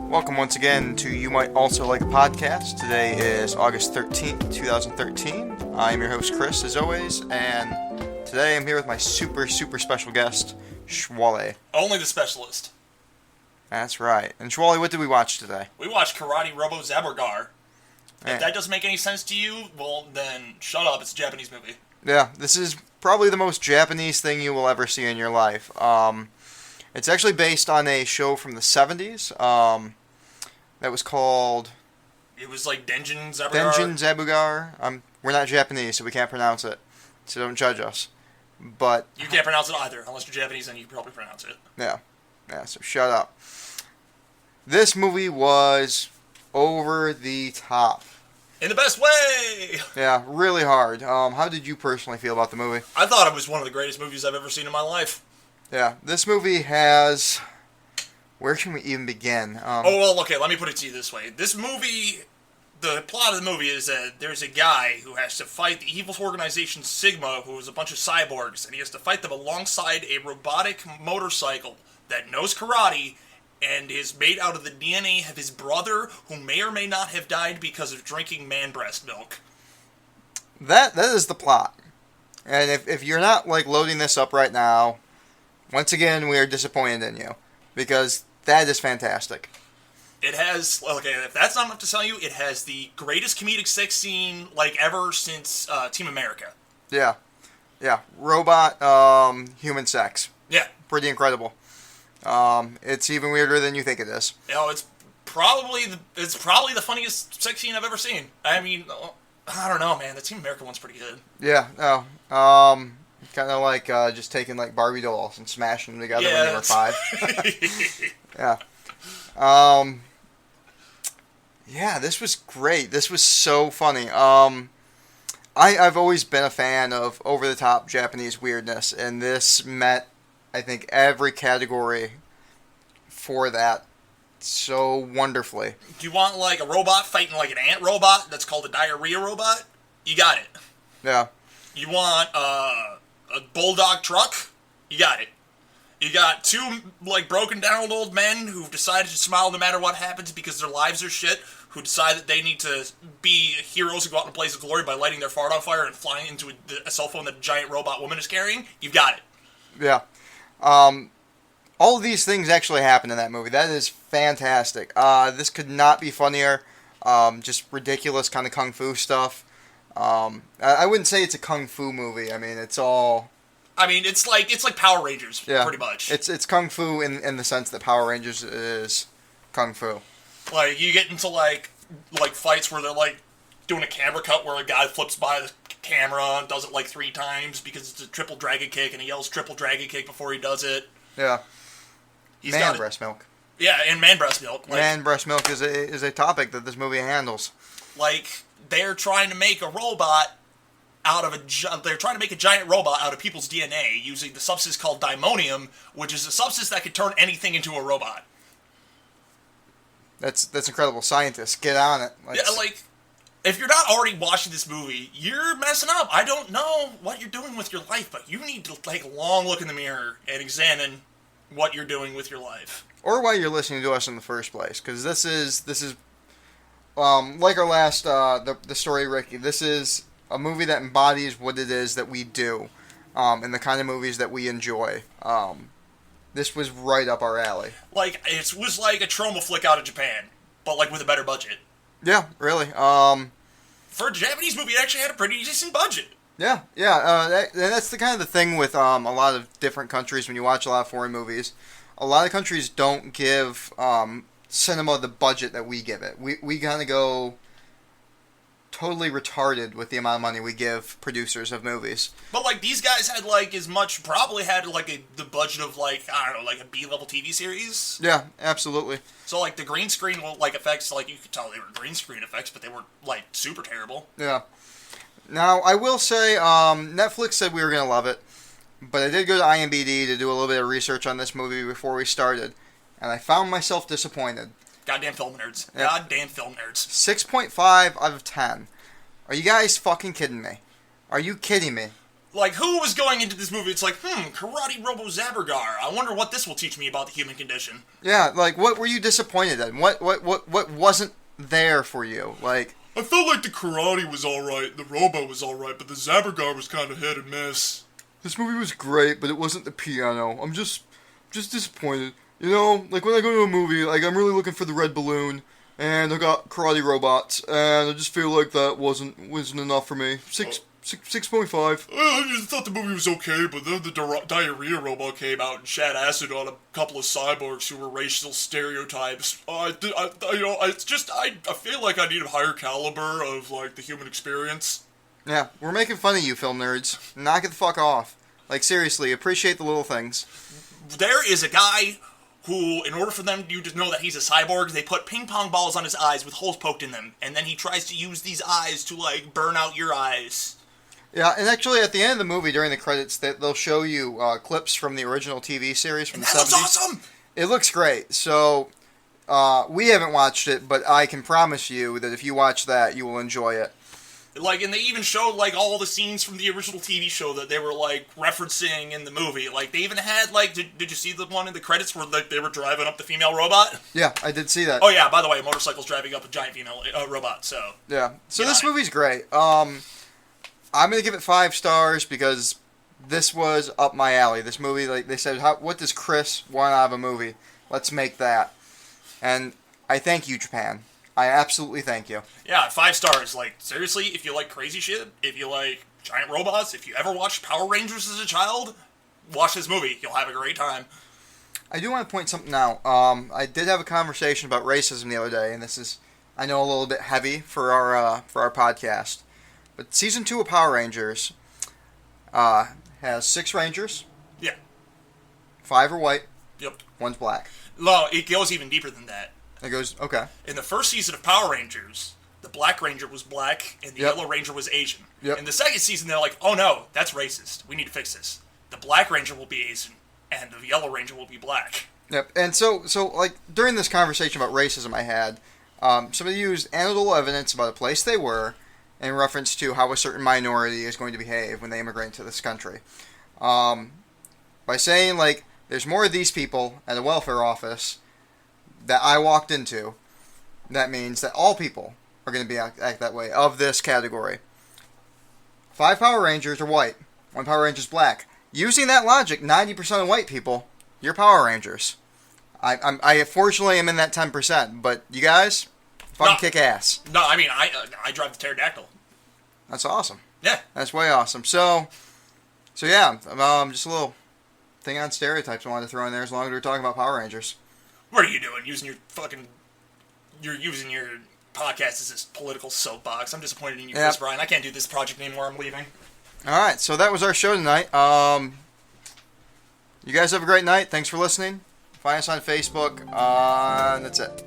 Welcome once again to You Might Also Like a Podcast. Today is August 13th, 2013. I'm your host, Chris, as always, and today I'm here with my super special guest, Schwallie. Only the specialist. That's right. And Schwallie, what did we watch today? We watched Karate-Robo Zaborgar. Yeah. If that doesn't make any sense to you, well, then shut up. It's a Japanese movie. Yeah, this is probably the most Japanese thing you will ever see in your life. It's actually based on a show from the 70s that was called... It was like Denjin Zaborgar. Denjin Zaborgar. We're not Japanese, so we can't pronounce it. So don't judge us. But You can't pronounce it either. Unless you're Japanese, then you can probably pronounce it. Yeah, so shut up. This movie was over the top. In the best way! Yeah, really hard. How did you personally feel about the movie? I thought it was one of the greatest movies I've ever seen in my life. Yeah, this movie has... Where can we even begin? Okay, let me put it to you this way. This movie... The plot of the movie is that there's a guy who has to fight the evil organization Sigma, who is a bunch of cyborgs, and he has to fight them alongside a robotic motorcycle that knows karate and is made out of the DNA of his brother, who may or may not have died because of drinking man breast milk. That is the plot. And if you're not, loading this up right now, once again, we are disappointed in you. Because that is fantastic. It has, if that's not enough to tell you, it has the greatest comedic sex scene, ever since Team America. Yeah. Robot, human sex. Yeah. Pretty incredible. It's even weirder than you think it is. It's probably the funniest sex scene I've ever seen. I mean, I don't know, man. The Team America one's pretty good. Yeah. Kind of like just taking Barbie dolls and smashing them together when you were 5. Yeah. Yeah, this was great. This was so funny. I've always been a fan of over-the-top Japanese weirdness, and this met, I think, every category for that so wonderfully. Do you want, a robot fighting an ant robot that's called a diarrhea robot? You got it. Yeah. You want a bulldog truck? You got it. You got two, broken down old men who've decided to smile no matter what happens because their lives are shit, who decide that they need to be heroes who go out in a blaze of glory by lighting their fart on fire and flying into a cell phone that a giant robot woman is carrying. You've got it. Yeah. All of these things actually happen in that movie. That is fantastic. This could not be funnier. Just ridiculous kind of kung fu stuff. I wouldn't say it's a kung fu movie. I mean, it's all... it's like Power Rangers, pretty much. It's kung fu in the sense that Power Rangers is kung fu. You get into fights where they're doing a camera cut where a guy flips by the camera and does it 3 times because it's a triple dragon kick, and he yells triple dragon kick before he does it. Yeah. Man breast milk. Yeah, and man breast milk. Man breast milk is a topic that this movie handles. They're trying to make a robot they're trying to make a giant robot out of people's DNA using the substance called dimonium, which is a substance that can turn anything into a robot. That's incredible. Scientists, get on it. If you're not already watching this movie, you're messing up. I don't know what you're doing with your life, but you need to take a long look in the mirror and examine what you're doing with your life. Or why you're listening to us in the first place, because this is like our last the story, Ricky. This is a movie that embodies what it is that we do, and the kind of movies that we enjoy. This was right up our alley. It was like a trauma flick out of Japan, but with a better budget. Yeah, really. For a Japanese movie, it actually had a pretty decent budget. Yeah. That's the kind of the thing with a lot of different countries when you watch a lot of foreign movies. A lot of countries don't give cinema the budget that we give it. We kind of go totally retarded with the amount of money we give producers of movies. But these guys had probably had the budget of I don't know, a B-level TV series. Yeah, absolutely. So the green screen effects, you could tell they were green screen effects, but they weren't super terrible. Yeah. Now I will say Netflix said we were gonna love it, but I did go to IMDb to do a little bit of research on this movie before we started, and I found myself disappointed. Goddamn film nerds. Yep. Goddamn film nerds. 6.5 out of 10. Are you guys fucking kidding me? Are you kidding me? Like, who was going into this movie? It's like, Karate-Robo Zaborgar. I wonder what this will teach me about the human condition. Yeah, like, what were you disappointed in? What wasn't there for you? Like, I felt like the karate was alright, the Robo was alright, but the Zaborgar was kind of hit and miss. this movie was great, but it wasn't the piano. I'm just disappointed. You know, like, when I go to a movie, like, I'm really looking for the red balloon, and I got karate robots, and I just feel like that wasn't enough for me. 6.5. I just thought the movie was okay, but then the diarrhea robot came out and shat acid on a couple of cyborgs who were racial stereotypes. I feel like I need a higher caliber of, like, the human experience. Yeah, we're making fun of you, film nerds. Knock it the fuck off. Like, seriously, appreciate the little things. There is a guy who, in order for them you to know that he's a cyborg, they put ping pong balls on his eyes with holes poked in them, and then he tries to use these eyes to, like, burn out your eyes. Yeah, and actually at the end of the movie, during the credits, they'll show you clips from the original TV series from And the that 70s. looks awesome! It looks great. So, we haven't watched it, but I can promise you that if you watch that, you will enjoy it. Like, and they even showed, like, all the scenes from the original TV show that they were, like, referencing in the movie. Like, they even had, like, did you see the one in the credits where, like, they were driving up the female robot? Yeah, I did see that. Oh, yeah, by the way, a motorcycle's driving up a giant female robot, so... Yeah. So Yeah, this movie's great. I'm going to give it 5 stars because this was up my alley. This movie, like, they said, what does Chris want out of a movie? Let's make that. And I thank you, Japan. I absolutely thank you. Yeah, 5 stars. Like, seriously, if you like crazy shit, if you like giant robots, if you ever watched Power Rangers as a child, watch this movie. You'll have a great time. I do want to point something out. I did have a conversation about racism the other day, and this is, I know, a little bit heavy for our podcast. But season 2 of Power Rangers has 6 Rangers. Yeah. 5 are white. Yep. 1's black. No, it goes even deeper than that. It goes, okay. In the first season of Power Rangers, the Black Ranger was black and the Yep. Yellow Ranger was Asian. Yep. In the second season, they're like, oh no, that's racist. We need to fix this. The Black Ranger will be Asian and the Yellow Ranger will be black. Yep. And so like, during this conversation about racism I had, somebody used anecdotal evidence about a place they were in reference to how a certain minority is going to behave when they immigrate into this country. By saying, like, there's more of these people at a welfare office that I walked into, that means that all people are going to be act that way, of this category. 5 Power Rangers are white. 1 Power Ranger's black. Using that logic, 90% of white people, you're Power Rangers. I fortunately am in that 10%, but you guys, fucking kick ass. No, I mean, I drive the pterodactyl. That's awesome. Yeah. That's way awesome. So yeah, just a little thing on stereotypes I wanted to throw in there as long as we're talking about Power Rangers. What are you doing? You're using your podcast as this political soapbox. I'm disappointed in you, Chris Bryan. I can't do this project anymore. I'm leaving. Alright, so that was our show tonight. You guys have a great night. Thanks for listening. Find us on Facebook. And that's it.